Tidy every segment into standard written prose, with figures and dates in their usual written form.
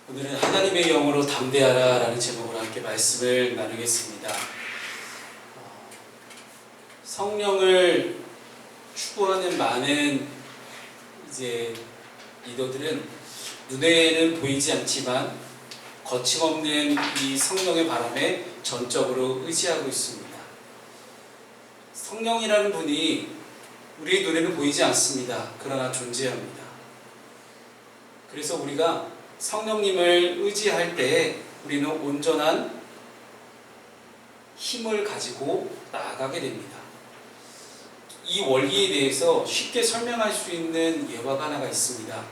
오늘은 하나님의 영으로 담대하라 라는 제목으로 함께 말씀을 나누겠습니다. 성령을 추구하는 많은 리더들은 눈에는 보이지 않지만 거침없는 이 성령의 바람에 전적으로 의지하고 있습니다. 성령이라는 분이 우리의 눈에는 보이지 않습니다. 그러나 존재합니다. 그래서 우리가 성령님을 의지할 때 우리는 온전한 힘을 가지고 나아가게 됩니다. 이 원리에 대해서 쉽게 설명할 수 있는 예화가 하나가 있습니다.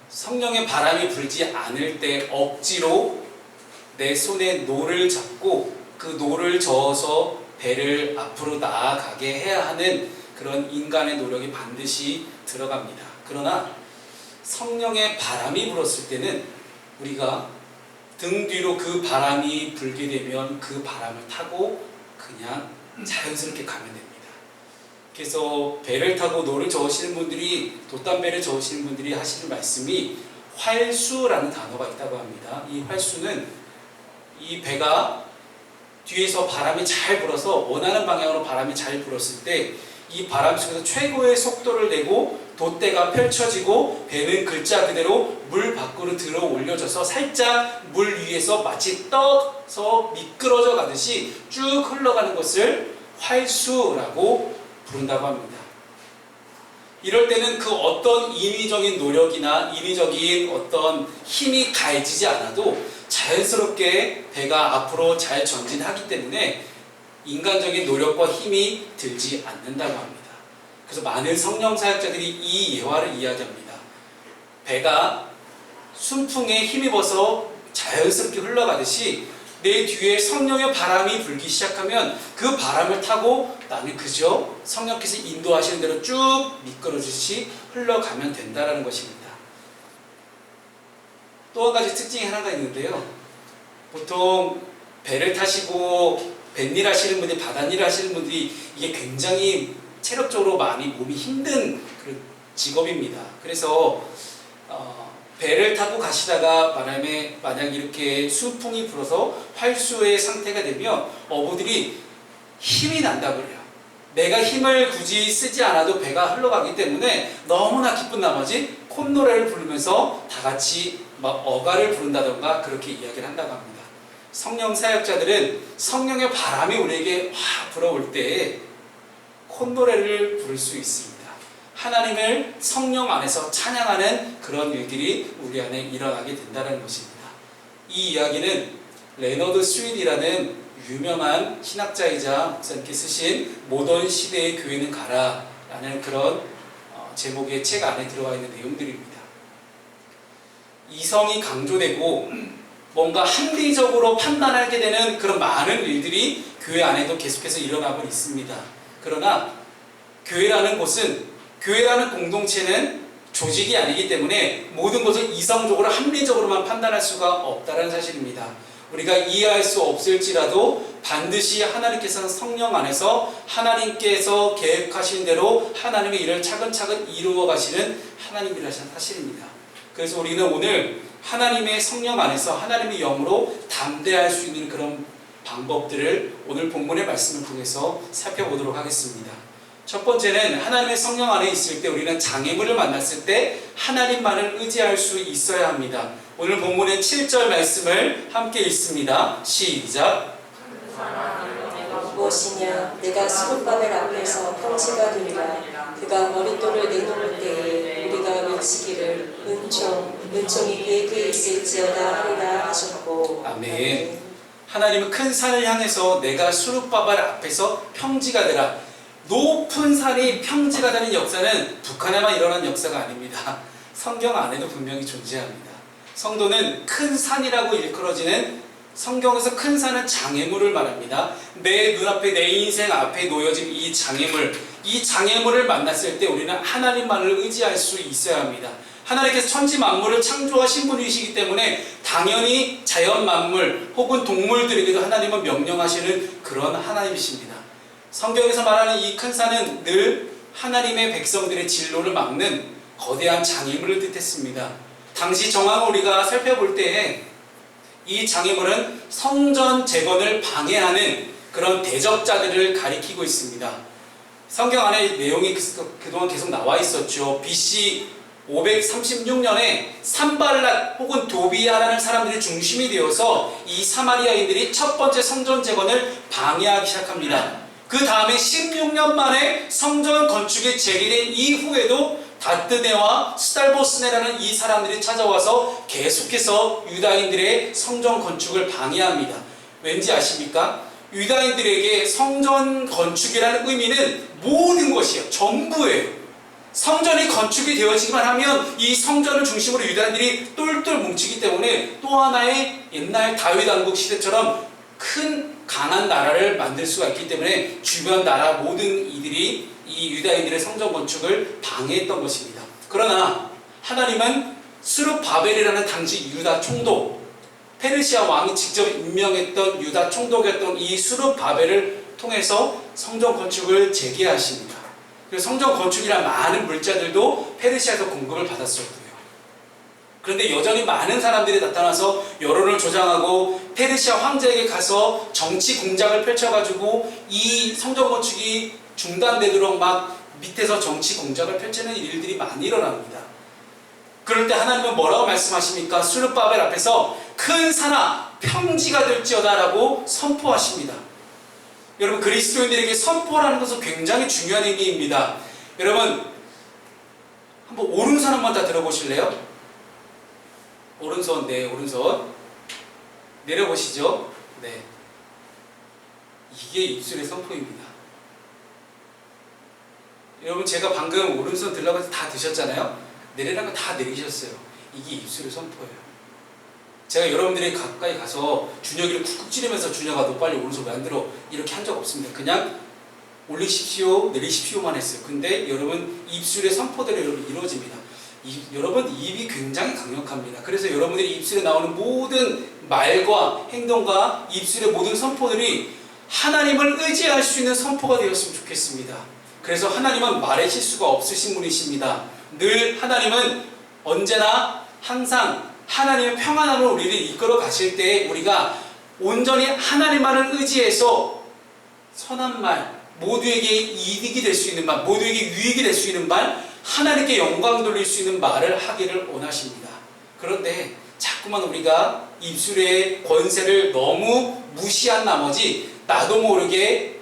성령의 바람이 불지 않을 때 억지로 내 손에 노를 잡고 그 노를 저어서 배를 앞으로 나아가게 해야 하는 그런 인간의 노력이 반드시 들어갑니다. 그러나 성령의 바람이 불었을 때는 우리가 등 뒤로 그 바람이 불게 되면 그 바람을 타고 그냥 자연스럽게 가면 됩니다. 그래서 배를 타고 노를 저으시는 분들이, 돛담배를 저으시는 분들이 하시는 말씀이 활수라는 단어가 있다고 합니다. 이 활수는 이 배가 뒤에서 바람이 잘 불어서 원하는 방향으로 바람이 잘 불었을 때 이 바람 속에서 최고의 속도를 내고 돛대가 펼쳐지고 배는 글자 그대로 물 밖으로 들어 올려져서 살짝 물 위에서 마치 떠서 미끄러져 가듯이 쭉 흘러가는 것을 활수라고 부른다고 합니다. 이럴 때는 그 어떤 인위적인 노력이나 인위적인 어떤 힘이 가해지지 않아도 자연스럽게 배가 앞으로 잘 전진하기 때문에 인간적인 노력과 힘이 들지 않는다고 합니다. 그래서 많은 성령 사역자들이 이 예화를 이야기합니다. 배가 순풍에 힘입어서 자연스럽게 흘러가듯이 내 뒤에 성령의 바람이 불기 시작하면 그 바람을 타고 나는 그저 성령께서 인도하시는 대로 쭉 미끄러지듯이 흘러가면 된다는 것입니다. 또 한 가지 특징이 하나가 있는데요. 보통 배를 타시고 뱃일 하시는 분들이, 바닷일 하시는 분들이 이게 굉장히 체력적으로 많이 몸이 힘든 그런 직업입니다. 그래서 배를 타고 가시다가 만약 이렇게 순풍이 불어서 활수의 상태가 되면 어부들이 힘이 난다고 그래요. 내가 힘을 굳이 쓰지 않아도 배가 흘러가기 때문에 너무나 기쁜 나머지 콧노래를 부르면서 다 같이 막 어가를 부른다던가 그렇게 이야기를 한다고 합니다. 성령 사역자들은 성령의 바람이 우리에게 확 불어올 때 콧노래를 부를 수 있습니다. 하나님을 성령 안에서 찬양하는 그런 일들이 우리 안에 일어나게 된다는 것입니다. 이 이야기는 레너드 스윗이라는 유명한 신학자이자 목사님께 쓰신 모던 시대의 교회는 가라 라는 그런 제목의 책 안에 들어가 있는 내용들입니다. 이성이 강조되고 뭔가 합리적으로 판단하게 되는 그런 많은 일들이 교회 안에도 계속해서 일어나고 있습니다. 그러나 교회라는 곳은, 교회라는 공동체는 조직이 아니기 때문에 모든 것을 이성적으로 합리적으로만 판단할 수가 없다는 사실입니다. 우리가 이해할 수 없을지라도 반드시 하나님께서는 성령 안에서 하나님께서 계획하신 대로 하나님의 일을 차근차근 이루어 가시는 하나님이라는 사실입니다. 그래서 우리는 오늘 하나님의 성령 안에서 하나님의 영으로 담대할 수 있는 그런 방법들을 오늘 본문의 말씀을 통해서 살펴보도록 하겠습니다. 첫 번째는 하나님의 성령 안에 있을 때 우리는 장애물을 만났을 때 하나님만을 의지할 수 있어야 합니다. 오늘 본문의 7절 말씀을 함께 읽습니다. 시작. 무엇이냐 내가 스룹바벨 앞에서 평지가 되리라. 그가 머릿돌을 내놓을 때에 우리가 외치기를 은총이 그에게 있을지어다 하리라 하셨고. 아멘. 하나님은 큰 산을 향해서 내가 스룹바벨 앞에서 평지가 되라. 높은 산이 평지가 되는 역사는 북한에만 일어난 역사가 아닙니다. 성경 안에도 분명히 존재합니다. 성도는 큰 산이라고 일컬어지는, 성경에서 큰 산은 장애물을 말합니다. 내 눈앞에, 내 인생 앞에 놓여진 이 장애물을 만났을 때 우리는 하나님만을 의지할 수 있어야 합니다. 하나님께서 천지 만물을 창조하신 분이시기 때문에 당연히 자연 만물 혹은 동물들에게도 하나님은 명령하시는 그런 하나님이십니다. 성경에서 말하는 이 큰 산은 늘 하나님의 백성들의 진로를 막는 거대한 장애물을 뜻했습니다. 당시 정황을 우리가 살펴볼 때 이 장애물은 성전 재건을 방해하는 그런 대적자들을 가리키고 있습니다. 성경 안에 내용이 그동안 계속 나와 있었죠. BC 536년에 산발랏 혹은 도비아라는 사람들이 중심이 되어서 이 사마리아인들이 첫 번째 성전 재건을 방해하기 시작합니다. 그 다음에 16년 만에 성전 건축이 재개된 이후에도 다뜨네와 스달보스네라는 이 사람들이 찾아와서 계속해서 유다인들의 성전 건축을 방해합니다. 왠지 아십니까? 유다인들에게 성전 건축이라는 의미는 모든 것이에요. 전부예요. 성전이 건축이 되어지기만 하면 이 성전을 중심으로 유다인들이 똘똘 뭉치기 때문에 또 하나의 옛날 다윗 왕국 시대처럼 큰 강한 나라를 만들 수가 있기 때문에 주변 나라 모든 이들이 이 유다인들의 성전 건축을 방해했던 것입니다. 그러나 하나님은 스룹바벨이라는 당시 유다 총독, 페르시아 왕이 직접 임명했던 유다 총독이었던 이 스룹바벨을 통해서 성전 건축을 재개하십니다. 그래서 성전 건축이란 많은 물자들도 페르시아에서 공급을 받았었고요. 그런데 여전히 많은 사람들이 나타나서 여론을 조장하고 페르시아 황제에게 가서 정치 공작을 펼쳐가지고 이 성전 건축이 중단되도록 막 밑에서 정치 공작을 펼치는 일들이 많이 일어납니다. 그럴 때 하나님은 뭐라고 말씀하십니까? 스룹바벨 앞에서 큰 산아 평지가 될지어다 라고 선포하십니다. 여러분, 그리스도인들에게 선포라는 것은 굉장히 중요한 의미입니다. 여러분, 한번 오른손 한번 다 들어보실래요? 오른손, 네, 오른손 내려보시죠. 네, 이게 입술의 선포입니다. 여러분, 제가 방금 오른손 들라고 해서 다 드셨잖아요. 내리라고 다 내리셨어요. 이게 입술의 선포예요. 제가 여러분들이 가까이 가서 준혁이를 쿡쿡 찌르면서 준혁아 너 빨리 오른손 왜 안 들어 이렇게 한 적 없습니다. 그냥 올리십시오 내리십시오만 했어요. 근데 여러분 입술의 선포대로 여러분 이루어집니다. 여러분 입이 굉장히 강력합니다. 그래서 여러분들이 입술에 나오는 모든 말과 행동과 입술의 모든 선포들이 하나님을 의지할 수 있는 선포가 되었으면 좋겠습니다. 그래서 하나님은 말의 실수가 없으신 분이십니다. 늘 하나님은 언제나 항상 하나님의 평안함으로 우리를 이끌어 가실 때 우리가 온전히 하나님만을 의지해서 선한 말, 모두에게 이익이 될 수 있는 말, 모두에게 유익이 될 수 있는 말, 하나님께 영광 돌릴 수 있는 말을 하기를 원하십니다. 그런데 자꾸만 우리가 입술의 권세를 너무 무시한 나머지 나도 모르게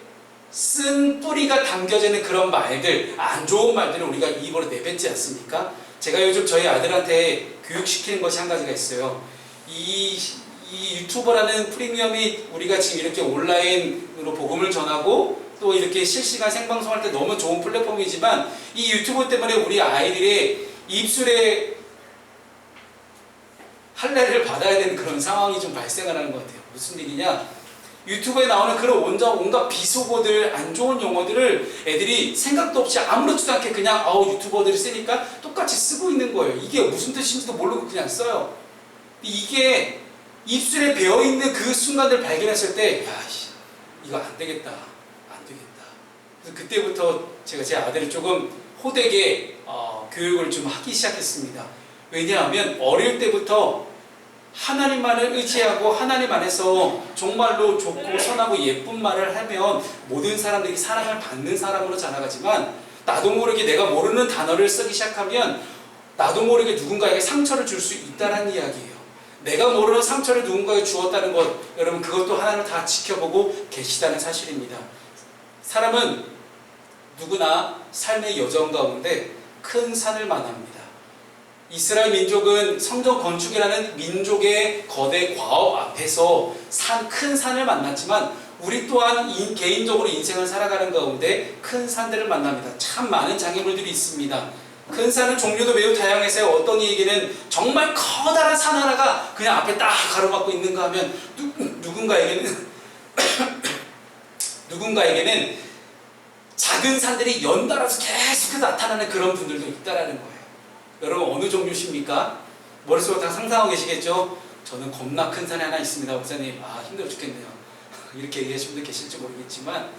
쓴 뿌리가 담겨지는 그런 말들, 안 좋은 말들을 우리가 입으로 내뱉지 않습니까? 제가 요즘 저희 아들한테 교육시키는 것이 한 가지가 있어요. 이 유튜버라는 프리미엄이 우리가 지금 이렇게 온라인으로 복음을 전하고 또 이렇게 실시간 생방송할 때 너무 좋은 플랫폼이지만 이 유튜브 때문에 우리 아이들의 입술에 할례를 받아야 되는 그런 상황이 좀 발생하는 것 같아요. 무슨 일이냐? 유튜브에 나오는 그런 온갖 비속어들, 안 좋은 용어들을 애들이 생각도 없이 아무렇지도 않게 그냥 유튜버들이 쓰니까 똑같이 쓰고 있는 거예요. 이게 무슨 뜻인지도 모르고 그냥 써요. 이게 입술에 배어있는 그 순간을 발견했을 때 이거 안 되겠다. 그래서 그때부터 제가 제 아들을 조금 호되게 교육을 좀 하기 시작했습니다. 왜냐하면 어릴 때부터 하나님만을 의지하고 하나님 안에서 정말로 좋고 선하고 예쁜 말을 하면 모든 사람들이 사랑을 받는 사람으로 자라가지만 나도 모르게 내가 모르는 단어를 쓰기 시작하면 나도 모르게 누군가에게 상처를 줄 수 있다는 이야기예요. 내가 모르는 상처를 누군가에게 주었다는 것, 여러분 그것도 하나님을 다 지켜보고 계시다는 사실입니다. 사람은 누구나 삶의 여정 가운데 큰 산을 만납니다. 이스라엘 민족은 성전 건축이라는 민족의 거대 과업 앞에서 큰 산을 만났지만 우리 또한 개인적으로 인생을 살아가는 가운데 큰 산들을 만납니다. 참 많은 장애물들이 있습니다. 큰 산은 종류도 매우 다양해서요. 어떤 이에게는 정말 커다란 산 하나가 그냥 앞에 딱 가로막고 있는가 하면 누군가에게는 작은 산들이 연달아서 계속해서 나타나는 그런 분들도 있다라는 거예요. 여러분 어느 종류십니까? 머릿속으로 다 상상하고 계시겠죠? 저는 겁나 큰 산이 하나 있습니다. 목사님 힘들어 죽겠네요. 이렇게 얘기하시는 분들 계실지 모르겠지만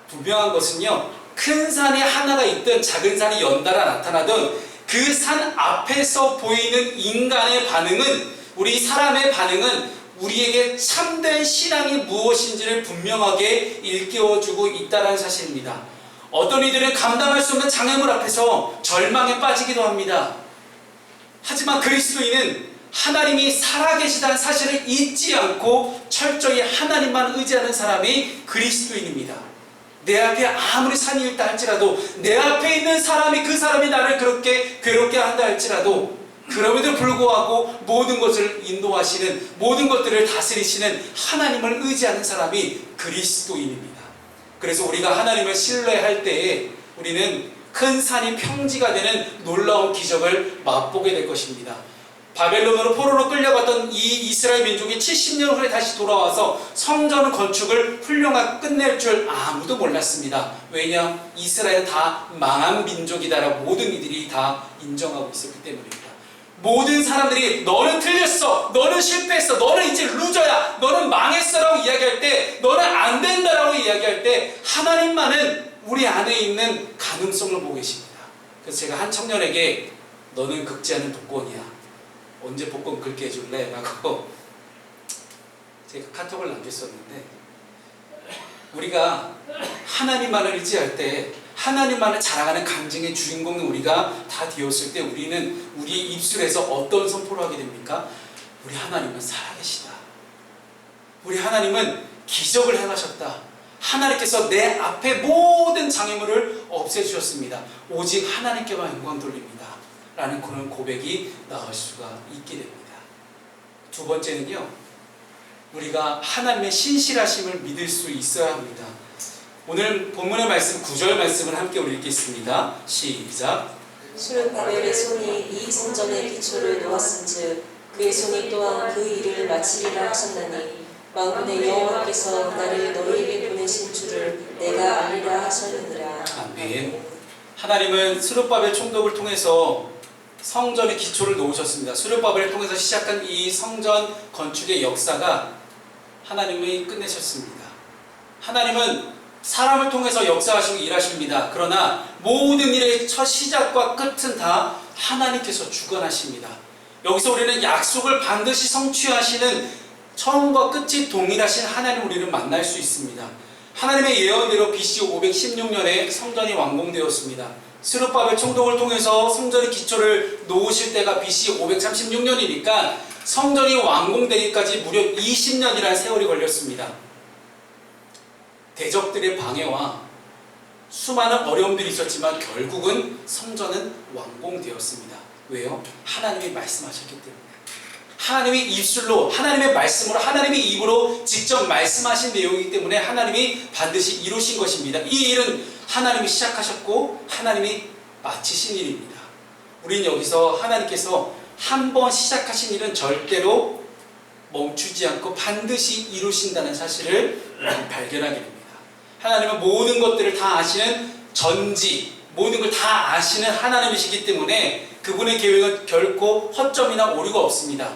분명한 것은요, 큰 산이 하나가 있든 작은 산이 연달아 나타나든 그 산 앞에서 보이는 인간의 반응은, 우리 사람의 반응은 우리에게 참된 신앙이 무엇인지를 분명하게 일깨워주고 있다는 사실입니다. 어떤 이들은 감당할 수 없는 장애물 앞에서 절망에 빠지기도 합니다. 하지만 그리스도인은 하나님이 살아계시다는 사실을 잊지 않고 철저히 하나님만 의지하는 사람이 그리스도인입니다. 내 앞에 아무리 산이 있다 할지라도, 내 앞에 있는 사람이, 그 사람이 나를 그렇게 괴롭게 한다 할지라도, 그럼에도 불구하고 모든 것을 인도하시는, 모든 것들을 다스리시는 하나님을 의지하는 사람이 그리스도인입니다. 그래서 우리가 하나님을 신뢰할 때에 우리는 큰 산이 평지가 되는 놀라운 기적을 맛보게 될 것입니다. 바벨론으로 포로로 끌려갔던 이 이스라엘 민족이 70년 후에 다시 돌아와서 성전 건축을 훌륭하게 끝낼 줄 아무도 몰랐습니다. 왜냐? 이스라엘은 다 망한 민족이다라고 모든 이들이 다 인정하고 있었기 때문입니다. 모든 사람들이 너는 틀렸어, 너는 실패했어, 너는 이제 루저야, 너는 망했어 라고 이야기할 때, 너는 안 된다라고 이야기할 때, 하나님만은 우리 안에 있는 가능성을 보고 계십니다. 그래서 제가 한 청년에게 너는 긁지 않은 복권이야, 언제 복권 긁게 해줄래? 라고 제가 카톡을 남겼었는데, 우리가 하나님만을 의지할 때, 하나님만을 자랑하는 감정의 주인공은 우리가 다 되었을 때, 우리는 우리의 입술에서 어떤 선포를 하게 됩니까? 우리 하나님은 살아계시다. 우리 하나님은 기적을 행하셨다. 하나님께서 내 앞에 모든 장애물을 없애주셨습니다. 오직 하나님께만 영광 돌립니다. 라는 그런 고백이 나올 수가 있게 됩니다. 두 번째는요, 우리가 하나님의 신실하심을 믿을 수 있어야 합니다. 오늘 본문의 말씀 9절 말씀을 함께 우리 읽겠습니다. 시작. 수르바벨의 손이 이 성전의 기초를 놓았은즉 그의 손이 또한 그 일을 마치리라 하셨나니 만군의 여호와께서 나를 너희에게 보내신 줄을 내가 알리라 하셨느니라. 아멘. 하나님은 스룹바벨 총독을 통해서 성전의 기초를 놓으셨습니다. 스룹바벨을 통해서 시작한 이 성전 건축의 역사가 하나님이 끝내셨습니다. 하나님은 사람을 통해서 역사하시고 일하십니다. 그러나 모든 일의 첫 시작과 끝은 다 하나님께서 주관하십니다. 여기서 우리는 약속을 반드시 성취하시는 처음과 끝이 동일하신 하나님 우리를 만날 수 있습니다. 하나님의 예언대로 BC 516년에 성전이 완공되었습니다. 스룹바벨 총독을 통해서 성전의 기초를 놓으실 때가 BC 536년이니까 성전이 완공되기까지 무려 20년이라는 세월이 걸렸습니다. 대적들의 방해와 수많은 어려움들이 있었지만 결국은 성전은 완공되었습니다. 왜요? 하나님이 말씀하셨기 때문에. 하나님의 입술로, 하나님의 말씀으로, 하나님의 입으로 직접 말씀하신 내용이기 때문에 하나님이 반드시 이루신 것입니다. 이 일은 하나님이 시작하셨고 하나님이 마치신 일입니다. 우리는 여기서 하나님께서 한 번 시작하신 일은 절대로 멈추지 않고 반드시 이루신다는 사실을 발견하게 됩니다. 하나님은 모든 것들을 다 아시는 전지, 모든 걸 다 아시는 하나님이시기 때문에 그분의 계획은 결코 허점이나 오류가 없습니다.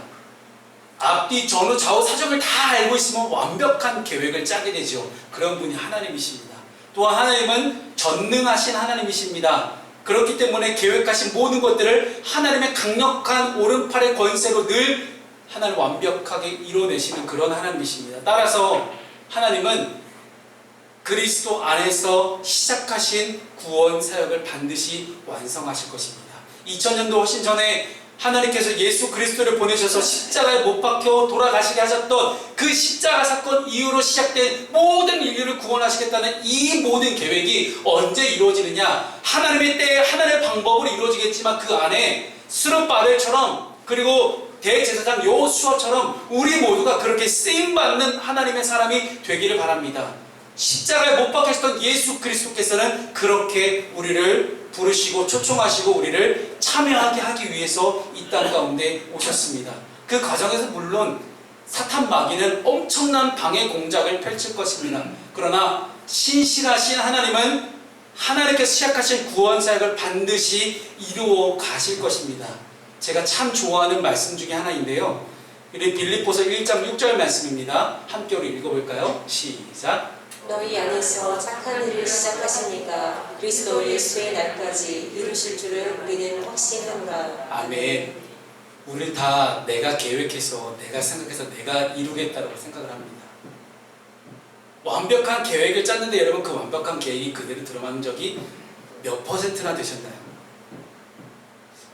앞뒤 전후 좌우 사정을 다 알고 있으면 완벽한 계획을 짜게 되죠. 그런 분이 하나님이십니다. 또한 하나님은 전능하신 하나님이십니다. 그렇기 때문에 계획하신 모든 것들을 하나님의 강력한 오른팔의 권세로 늘 하나님 완벽하게 이뤄내시는 그런 하나님이십니다. 따라서 하나님은 그리스도 안에서 시작하신 구원 사역을 반드시 완성하실 것입니다. 2000년도 훨씬 전에 하나님께서 예수 그리스도를 보내셔서 십자가에 못 박혀 돌아가시게 하셨던 그 십자가 사건 이후로 시작된 모든 인류를 구원하시겠다는 이 모든 계획이 언제 이루어지느냐? 하나님의 때에 하나님의 방법으로 이루어지겠지만 그 안에 스룹바벨처럼, 그리고 대제사장 여호수아처럼 우리 모두가 그렇게 쓰임받는 하나님의 사람이 되기를 바랍니다. 십자가에 못 박히셨던 예수 그리스도께서는 그렇게 우리를 부르시고 초청하시고 우리를 참여하게 하기 위해서 이 땅 가운데 오셨습니다. 그 과정에서 물론 사탄 마귀는 엄청난 방해 공작을 펼칠 것입니다. 그러나 신실하신 하나님은 하나님께서 시작하신 구원 사역을 반드시 이루어 가실 것입니다. 제가 참 좋아하는 말씀 중에 하나인데요, 우리 빌립보서 1장 6절 말씀입니다. 함께 우리 읽어볼까요? 시작. 너희 안에서 착한 일을 시작하시니까 그리스도 예수의 날까지 이루실 줄을 우리는 확신하노라. 아멘. 우리 다 내가 계획해서, 내가 생각해서 내가 이루겠다고 생각을 합니다. 완벽한 계획을 짰는데 여러분 그 완벽한 계획이 그대로 들어간 적이 몇 퍼센트나 되셨나요?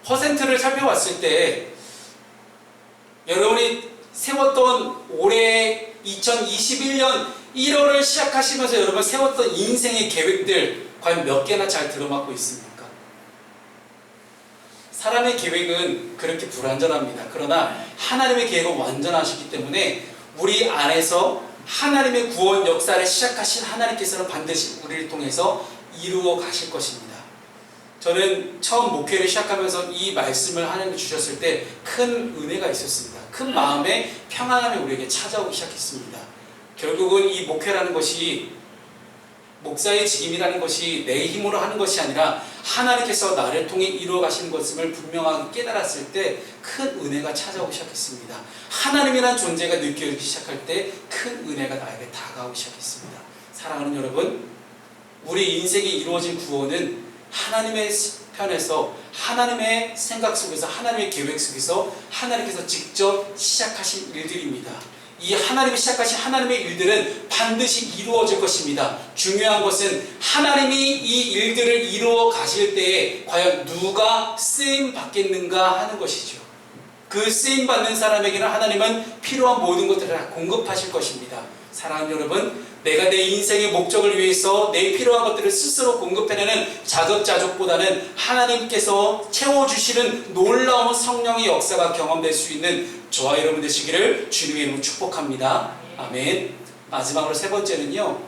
퍼센트를 살펴봤을 때 여러분이 세웠던 올해 2021년 1월을 시작하시면서 여러분 세웠던 인생의 계획들 과연 몇 개나 잘 들어맞고 있습니까? 사람의 계획은 그렇게 불완전합니다. 그러나 하나님의 계획은 완전하시기 때문에 우리 안에서 하나님의 구원 역사를 시작하신 하나님께서는 반드시 우리를 통해서 이루어 가실 것입니다. 저는 처음 목회를 시작하면서 이 말씀을 하나님이 주셨을 때 큰 은혜가 있었습니다. 큰 마음의 평안함이 우리에게 찾아오기 시작했습니다. 결국은 이 목회라는 것이, 목사의 직임이라는 것이 내 힘으로 하는 것이 아니라 하나님께서 나를 통해 이루어 가시는 것을 분명하게 깨달았을 때 큰 은혜가 찾아오기 시작했습니다. 하나님이라는 존재가 느껴지기 시작할 때 큰 은혜가 나에게 다가오기 시작했습니다. 사랑하는 여러분, 우리 인생에 이루어진 구원은 하나님의 편에서, 하나님의 생각 속에서, 하나님의 계획 속에서 하나님께서 직접 시작하신 일들입니다. 이 하나님이 시작하신 하나님의 일들은 반드시 이루어질 것입니다. 중요한 것은 하나님이 이 일들을 이루어 가실 때에 과연 누가 쓰임 받겠는가 하는 것이죠. 그 쓰임 받는 사람에게는 하나님은 필요한 모든 것들을 다 공급하실 것입니다. 사랑하는 여러분, 내가 내 인생의 목적을 위해서 내 필요한 것들을 스스로 공급해내는 자급자족보다는 하나님께서 채워주시는 놀라운 성령의 역사가 경험될 수 있는 저와 여러분 되시기를 주님의 이름으로 축복합니다. 아멘. 마지막으로 세 번째는요,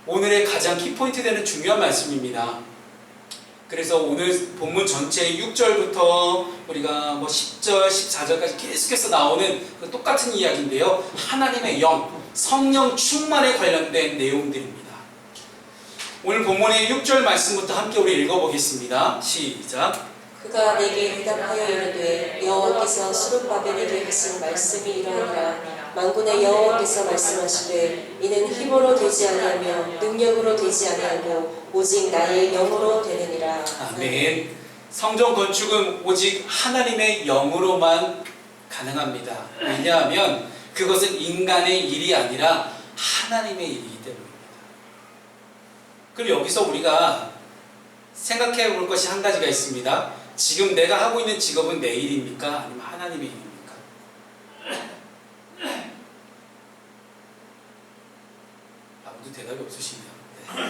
오늘의 가장 키포인트 되는 중요한 말씀입니다. 그래서 오늘 본문 전체 6절부터 우리가 10절, 14절까지 계속해서 나오는 그 똑같은 이야기인데요, 하나님의 영, 성령 충만에 관련된 내용들입니다. 오늘 본문의 6절 말씀부터 함께 우리 읽어보겠습니다. 시작. 그가 내게 대답하여 이르되 여호와께서 스룹바벨에게 하신 말씀이 이러하니라. 만군의 여호와께서 말씀하시되 이는 힘으로 되지 아니하며 능력으로 되지 아니하고 오직 나의 영으로 되느니라. 아멘. 성전 건축은 오직 하나님의 영으로만 가능합니다. 왜냐하면 그것은 인간의 일이 아니라 하나님의 일이기 때문입니다. 그리고 여기서 우리가 생각해 볼 것이 한 가지가 있습니다. 지금 내가 하고 있는 직업은 내 일입니까? 아니면 하나님의 일입니까? 아무도 대답이 없으시네요. 네.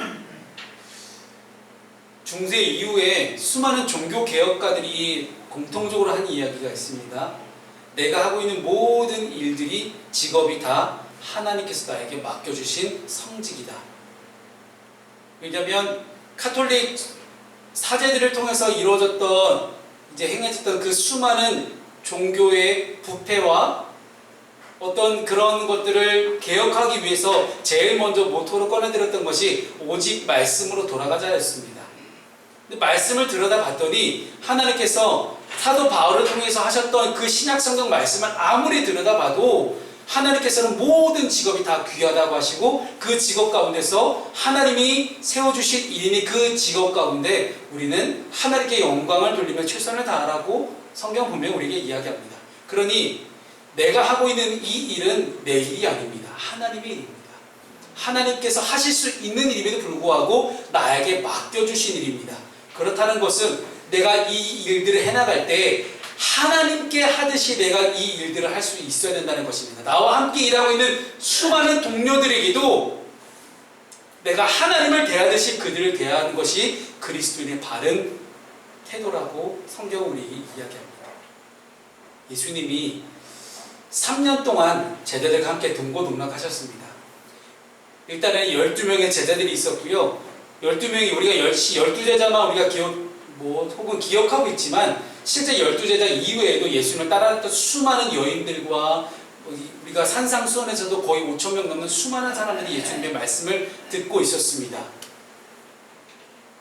중세 이후에 수많은 종교 개혁가들이 공통적으로 한 이야기가 있습니다. 내가 하고 있는 모든 일들이, 직업이 다 하나님께서 나에게 맡겨주신 성직이다. 왜냐하면 카톨릭 사제들을 통해서 이루어졌던, 이제 행해졌던 그 수많은 종교의 부패와 어떤 그런 것들을 개혁하기 위해서 제일 먼저 모토로 꺼내들었던 것이 오직 말씀으로 돌아가자였습니다. 근데 말씀을 들여다봤더니 하나님께서 사도 바울을 통해서 하셨던 그 신약 성경 말씀을 아무리 들여다봐도 하나님께서는 모든 직업이 다 귀하다고 하시고 그 직업 가운데서 하나님이 세워주신 일이니 그 직업 가운데 우리는 하나님께 영광을 돌리며 최선을 다하라고 성경 분명히 우리에게 이야기합니다. 그러니 내가 하고 있는 이 일은 내 일이 아닙니다. 하나님의 일입니다. 하나님께서 하실 수 있는 일임에도 불구하고 나에게 맡겨주신 일입니다. 그렇다는 것은 내가 이 일들을 해나갈 때 하나님께 하듯이 내가 이 일들을 할 수 있어야 된다는 것입니다. 나와 함께 일하고 있는 수많은 동료들에게도 내가 하나님을 대하듯이 그들을 대하는 것이 그리스도인의 바른 태도라고 성경은 우리 이야기합니다. 예수님이 3년 동안 제자들과 함께 동고동락하셨습니다. 일단은 12명의 제자들이 있었고요. 12명이 우리가 12제자만 우리가 혹은 기억하고 있지만 실제 12제자 이외에도 예수님을 따라했던 수많은 여인들과 우리가 산상수훈에서도 거의 5,000명 넘는 수많은 사람들이 예수님의 말씀을 듣고 있었습니다.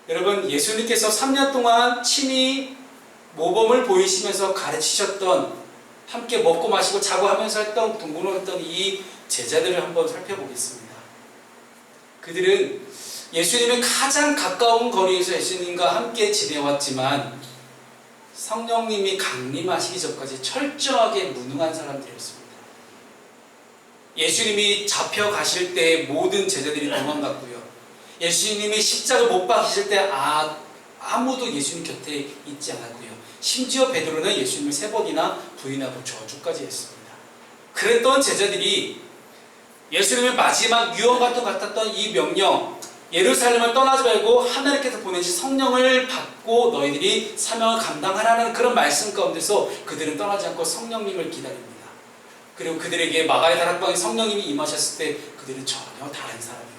여러분, 예수님께서 3년 동안 친히 모범을 보이시면서 가르치셨던, 함께 먹고 마시고 자고 하면서 했던, 동거했던 이 제자들을 한번 살펴보겠습니다. 그들은 예수님의 가장 가까운 거리에서 예수님과 함께 지내왔지만 성령님이 강림하시기 전까지 철저하게 무능한 사람들이었습니다. 예수님이 잡혀가실 때 모든 제자들이 도망갔고요. 예수님이 십자가를 못 박히실 때 아무도 예수님 곁에 있지 않았고요. 심지어 베드로는 예수님을 3번이나 부인하고 저주까지 했습니다. 그랬던 제자들이 예수님의 마지막 유언과도 같았던 이 명령, 예루살렘을 떠나지 말고 하나님께서 보내신 성령을 받고 너희들이 사명을 감당하라는 그런 말씀 가운데서 그들은 떠나지 않고 성령님을 기다립니다. 그리고 그들에게 마가의 다락방에 성령님이 임하셨을 때 그들은 전혀 다른 사람이에요.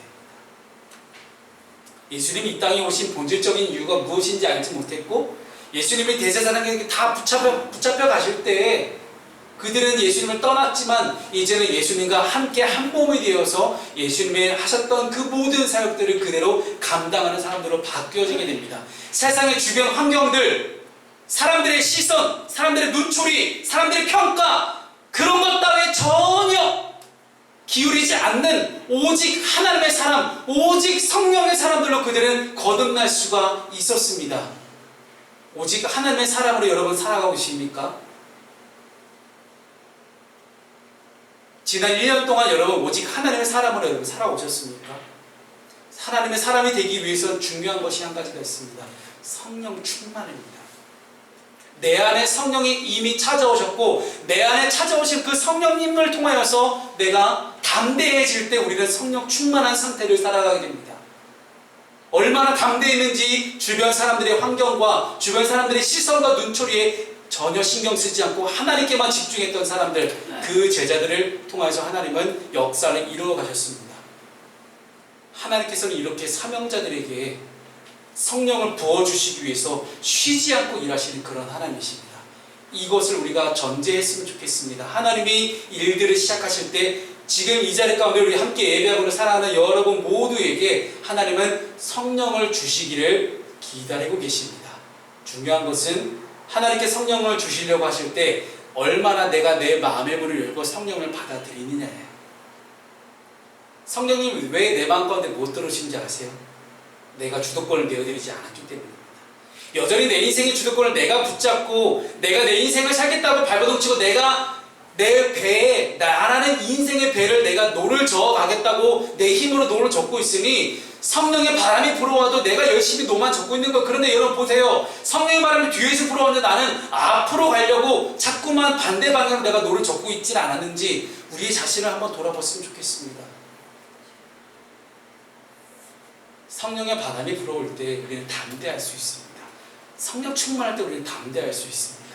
예수님이 이 땅에 오신 본질적인 이유가 무엇인지 알지 못했고 예수님이 대제사장에게 다 붙잡혀 가실 때 그들은 예수님을 떠났지만 이제는 예수님과 함께 한 몸이 되어서 예수님이 하셨던 그 모든 사역들을 그대로 감당하는 사람들로 바뀌어지게 됩니다. 세상의 주변 환경들, 사람들의 시선, 사람들의 눈초리, 사람들의 평가 그런 것 따위에 전혀 기울이지 않는 오직 하나님의 사람, 오직 성령의 사람들로 그들은 거듭날 수가 있었습니다. 오직 하나님의 사람으로 여러분 살아가고 계십니까? 지난 1년 동안 여러분 오직 하나님의 사람으로 여러분 살아오셨습니까? 하나님의 사람이 되기 위해서 중요한 것이 한 가지가 있습니다. 성령 충만입니다. 내 안에 성령이 이미 찾아오셨고 내 안에 찾아오신 그 성령님을 통하여서 내가 담대해질 때 우리는 성령 충만한 상태를 살아가게 됩니다. 얼마나 담대했는지 주변 사람들의 환경과 주변 사람들의 시선과 눈초리에 전혀 신경 쓰지 않고 하나님께만 집중했던 사람들, 그 제자들을 통해서 하나님은 역사를 이루어 가셨습니다. 하나님께서는 이렇게 사명자들에게 성령을 부어주시기 위해서 쉬지 않고 일하시는 그런 하나님이십니다. 이것을 우리가 전제했으면 좋겠습니다. 하나님이 일들을 시작하실 때 지금 이 자리 가운데 우리 함께 예배하고 살아가는 여러분 모두에게 하나님은 성령을 주시기를 기다리고 계십니다. 중요한 것은 하나님께 성령을 주시려고 하실 때 얼마나 내가 내 마음의 문을 열고 성령을 받아들이느냐예요. 성령님이 왜 내 마음 가운데 못 들어오시는지 아세요? 내가 주도권을 내어드리지 않았기 때문입니다. 여전히 내 인생의 주도권을 내가 붙잡고 내가 내 인생을 살겠다고 발버둥치고 내가 내 배에 나라는 인생의 배를 내가 노를 저어 가겠다고 내 힘으로 노를 젓고 있으니 성령의 바람이 불어와도 내가 열심히 노만 젓고 있는 거예요. 그런데 여러분 보세요. 성령의 바람이 뒤에서 불어오는데 나는 앞으로 가려고 자꾸만 반대 방향으로 내가 노를 젓고 있지 않았는지 우리의 자신을 한번 돌아봤으면 좋겠습니다. 성령의 바람이 불어올 때 우리는 담대할 수 있습니다. 성령 충만할 때 우리는 담대할 수 있습니다.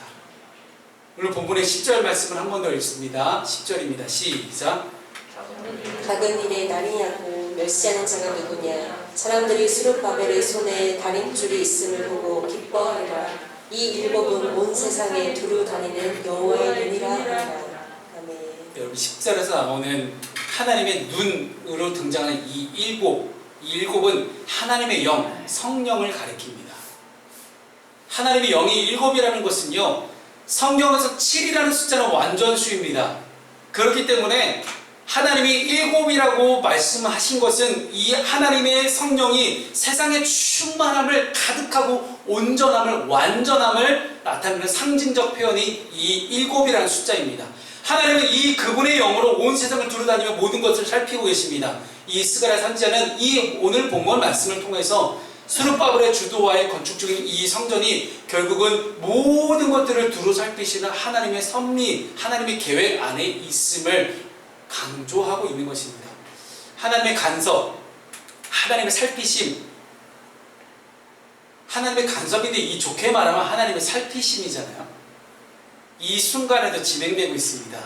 오늘 본문의 10절 말씀을 한 번 더 읽습니다. 10절입니다. 시작. 작은 일에 날이냐고 멸시하는 자가 누구냐. 사람들이 수룹바벨의 손에 다림줄이 있음을 보고 기뻐하리라. 이 일곱은 온 세상에 두루 다니는 여호와의 눈이라 하리라. 아멘. 여러분 10절에서 나오는 하나님의 눈으로 등장하는 이 일곱은 하나님의 영, 성령을 가리킵니다. 하나님의 영이 일곱이라는 것은요, 성경에서 7이라는 숫자는 완전수입니다. 그렇기 때문에 하나님이 일곱이라고 말씀하신 것은 이 하나님의 성령이 세상의 충만함을 가득하고 온전함을 완전함을 나타내는 상징적 표현이 이 일곱이라는 숫자입니다. 하나님은 이 그분의 영으로 온 세상을 두루다니며 모든 것을 살피고 계십니다. 이 스가랴 선지자는 이 오늘 본문 말씀을 통해서 스룹바벨의 주도와의 건축 중인 이 성전이 결국은 모든 것들을 두루 살피시는 하나님의 섭리, 하나님의 계획 안에 있음을 강조하고 있는 것입니다. 하나님의 간섭, 하나님의 살피심, 하나님의 간섭인데 이 좋게 말하면 하나님의 살피심이잖아요. 이 순간에도 진행되고 있습니다.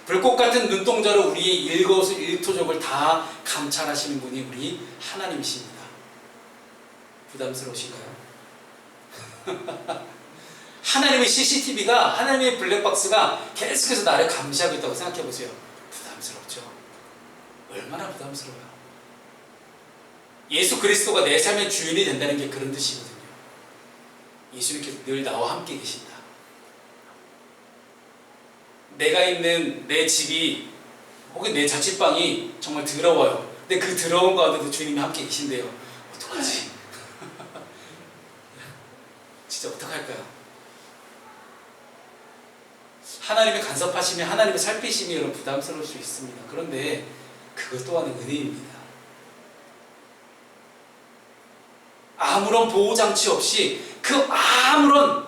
불꽃 같은 눈동자로 우리의 일거수일투족을 다 감찰하시는 분이 우리 하나님이십니다. 부담스러우신가요? 하나님의 CCTV가, 하나님의 블랙박스가 계속해서 나를 감시하고 있다고 생각해 보세요. 부담스럽죠? 얼마나 부담스러워요? 예수 그리스도가 내 삶의 주인이 된다는 게 그런 뜻이거든요. 예수님께서 늘 나와 함께 계신다. 내가 있는 내 집이 혹은 내 자취방이 정말 더러워요. 근데 그 더러운 가운데도 주님이 함께 계신대요. 어떡하지? 진짜 어떡할까요? 하나님의 간섭하심이, 하나님의 살피심이 여러분 부담스러울 수 있습니다. 그런데 그것 또한 은혜입니다. 아무런 보호장치 없이 아무런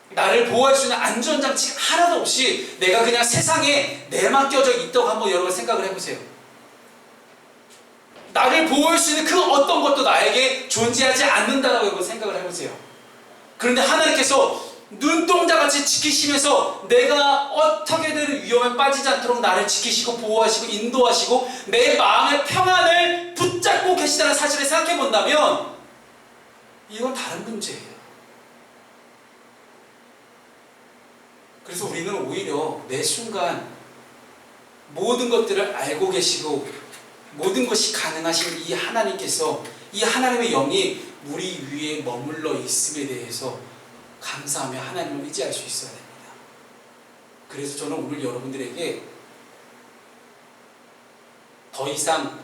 나를 보호할 수 있는 안전장치 하나도 없이 내가 그냥 세상에 내맡겨져 있다고 한번 여러분 생각을 해보세요. 나를 보호할 수 있는 그 어떤 것도 나에게 존재하지 않는다라고 여러분 생각을 해보세요. 그런데 하나님께서 눈동자같이 지키시면서 내가 어떻게든 위험에 빠지지 않도록 나를 지키시고 보호하시고 인도하시고 내 마음의 평안을 붙잡고 계시다는 사실을 생각해 본다면 이건 다른 문제예요. 그래서 우리는 오히려 매 순간 모든 것들을 알고 계시고 모든 것이 가능하신 이 하나님께서, 이 하나님의 영이 우리 위에 머물러 있음에 대해서 감사하며 하나님을 의지할 수 있어야 됩니다. 그래서 저는 오늘 여러분들에게 더 이상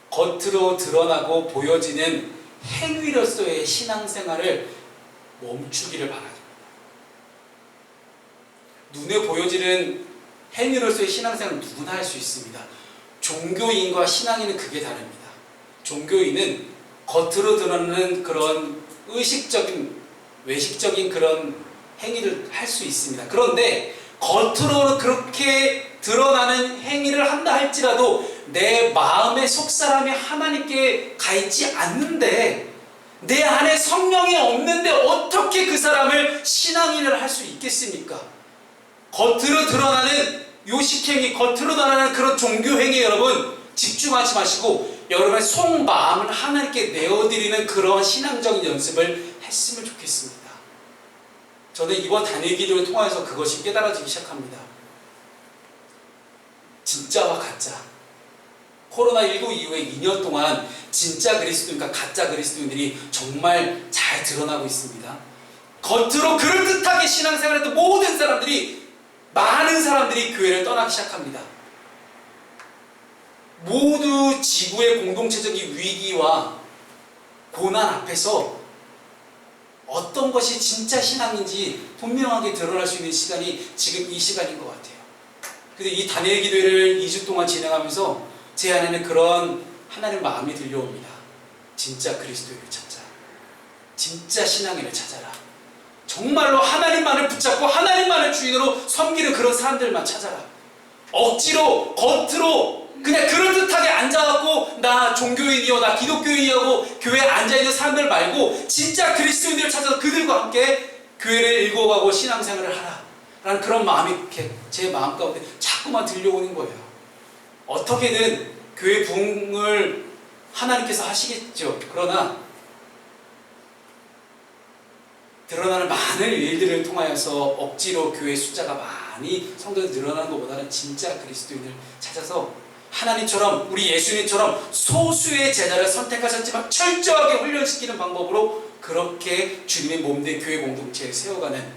겉으로 드러나고 보여지는 행위로서의 신앙생활을 멈추기를 바랍니다. 눈에 보여지는 행위로서의 신앙생활은 누구나 할 수 있습니다. 종교인과 신앙인은 그게 다릅니다. 종교인은 겉으로 드러나는 그런 의식적인, 외식적인 그런 행위를 할 수 있습니다. 그런데 겉으로는 그렇게 드러나는 행위를 한다 할지라도 내 마음의 속사람이 하나님께 가 있지 않는데, 내 안에 성령이 없는데 어떻게 그 사람을 신앙인을 할 수 있겠습니까? 겉으로 드러나는 요식행위, 겉으로 드러나는 그런 종교행위에 여러분 집중하지 마시고 여러분의 속마음을 하나님께 내어드리는 그런 신앙적인 연습을 했으면 좋겠습니다. 저는 이번 단일 기도를 통해서 그것이 깨달아지기 시작합니다. 진짜와 가짜. 코로나19 이후에 2년 동안 진짜 그리스도인과 가짜 그리스도인들이 정말 잘 드러나고 있습니다. 겉으로 그럴듯하게 신앙생활했던 모든 사람들이, 많은 사람들이 교회를 떠나기 시작합니다. 모두 지구의 공동체적인 위기와 고난 앞에서 어떤 것이 진짜 신앙인지 분명하게 드러날 수 있는 시간이 지금 이 시간인 것 같아요. 근데 이 다니엘 기도회를 2주 동안 진행하면서 제 안에는 그런 하나님의 마음이 들려옵니다. 진짜 그리스도를 찾자. 진짜 신앙인을 찾아라. 정말로 하나님만을 붙잡고 하나님만을 주인으로 섬기는 그런 사람들만 찾아라. 억지로 겉으로 그냥 그럴듯하게 앉아갖고 나 종교인이요, 나 기독교인이라고 교회에 앉아있는 사람들 말고 진짜 그리스도인들을 찾아서 그들과 함께 교회를 읽어가고 신앙생활을 하라 라는 그런 마음이 이렇게 제 마음 가운데 자꾸만 들려오는 거예요. 어떻게든 교회 부흥을 하나님께서 하시겠죠. 그러나 드러나는 많은 일들을 통하여서 억지로 교회 숫자가 많이 성도들이 늘어나는 것보다는 진짜 그리스도인을 찾아서 하나님처럼, 우리 예수님처럼 소수의 제자를 선택하셨지만 철저하게 훈련시키는 방법으로 그렇게 주님의 몸된 교회 공동체를 세워가는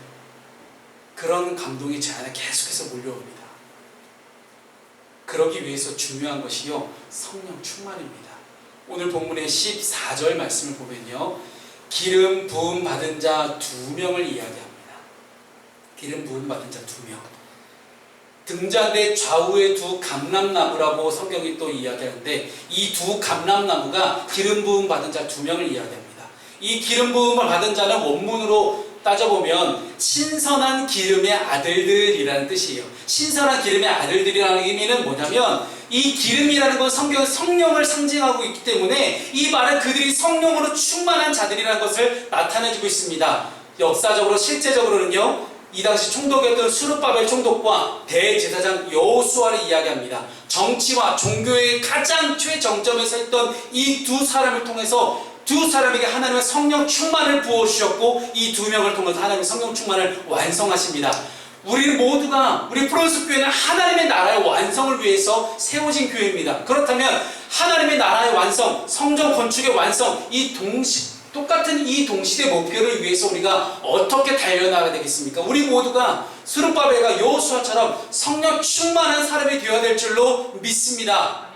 그런 감동이 제 안에 계속해서 몰려옵니다. 그러기 위해서 중요한 것이요, 성령 충만입니다. 오늘 본문의 14절 말씀을 보면요, 기름 부음 받은 자 2명을 이야기합니다. 기름 부음 받은 자 2명. 등잔대 좌우에 두 감람나무라고 성경이 또 이야기하는데, 이 두 감람나무가 기름 부음 받은 자 2명을 이야기합니다. 이 기름 부음을 받은 자는 원문으로 따져보면 신선한 기름의 아들들이라는 뜻이에요. 신선한 기름의 아들들이라는 의미는 뭐냐면, 이 기름이라는 건 성경은 성령을 상징하고 있기 때문에 이 말은 그들이 성령으로 충만한 자들이라는 것을 나타내주고 있습니다. 역사적으로 실제적으로는요, 이 당시 총독이었던 수르바벨 총독과 대제사장 여호수아를 이야기합니다. 정치와 종교의 가장 최정점에 서 있던 이 두 사람을 통해서 두 사람에게 하나님의 성령 충만을 부어주셨고, 이 2명을 통해서 하나님의 성령 충만을 완성하십니다. 우리 모두가, 우리 프로스 교회는 하나님의 나라의 완성을 위해서 세워진 교회입니다. 그렇다면 하나님의 나라의 완성, 성전 건축의 완성, 이 똑같은 이 동시대 목표를 위해서 우리가 어떻게 달려나가야 되겠습니까? 우리 모두가 스룹바벨과 여호수아처럼 성령 충만한 사람이 되어야 될 줄로 믿습니다.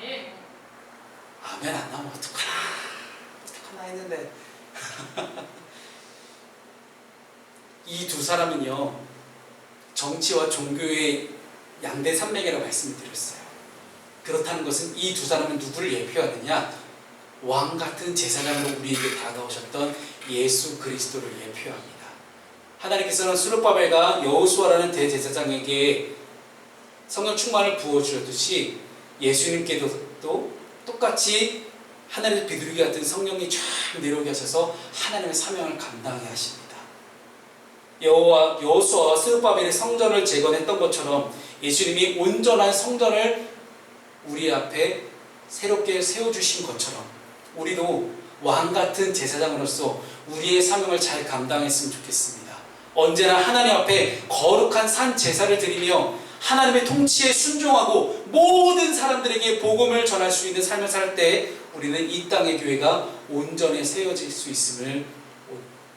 아멘 안 나오면 어떡하나 했는데 이 두 사람은요, 정치와 종교의 양대 산맥이라고 말씀을 드렸어요. 그렇다는 것은 이 두 사람은 누구를 예표하느냐? 왕 같은 제사장으로 우리에게 다가오셨던 예수 그리스도를 예표합니다. 하나님께서는 스룹바벨과 여호수아라는 대제사장에게 성령 충만을 부어주셨듯이 예수님께도 똑같이 하늘의 비둘기 같은 성령이 쫙 내려오게 하셔서 하나님의 사명을 감당하게 하십니다. 여호수아와 스룹바벨의 성전을 재건했던 것처럼 예수님이 온전한 성전을 우리 앞에 새롭게 세워주신 것처럼 우리도 왕같은 제사장으로서 우리의 사명을 잘 감당했으면 좋겠습니다. 언제나 하나님 앞에 거룩한 산 제사를 드리며 하나님의 통치에 순종하고 모든 사람들에게 복음을 전할 수 있는 삶을 살 때 우리는 이 땅의 교회가 온전히 세워질 수 있음을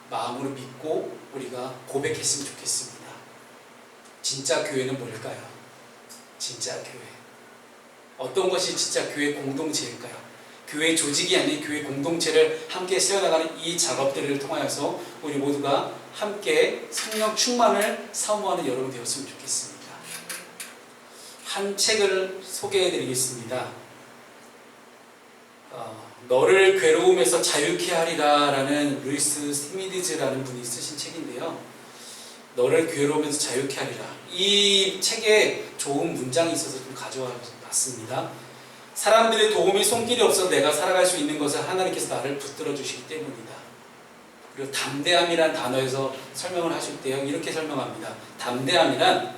마음으로 믿고 우리가 고백했으면 좋겠습니다. 진짜 교회는 뭘까요? 진짜 교회. 어떤 것이 진짜 교회 공동체일까요? 교회 조직이 아닌 교회 공동체를 함께 세워나가는 이 작업들을 통하여서 우리 모두가 함께 성령 충만을 사모하는 여러분 되었으면 좋겠습니다. 한 책을 소개해 드리겠습니다. 너를 괴로움에서 자유케 하리라 라는 루이스 스미드즈라는 분이 쓰신 책인데요. 너를 괴로움에서 자유케 하리라. 이 책에 좋은 문장이 있어서 좀 가져와 봤습니다. 사람들의 도움이 손길이 없어 내가 살아갈 수 있는 것을 하나님께서 나를 붙들어 주시기 때문이다. 그리고 담대함이란 단어에서 설명을 하실 때요, 이렇게 설명합니다. 담대함이란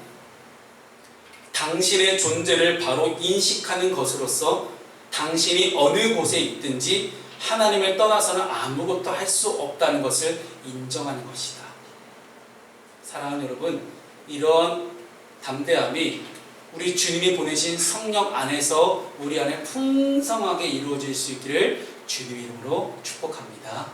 당신의 존재를 바로 인식하는 것으로서 당신이 어느 곳에 있든지 하나님을 떠나서는 아무것도 할 수 없다는 것을 인정하는 것이다. 사랑하는 여러분, 이런 담대함이 우리 주님이 보내신 성령 안에서 우리 안에 풍성하게 이루어질 수 있기를 주님의 이름으로 축복합니다.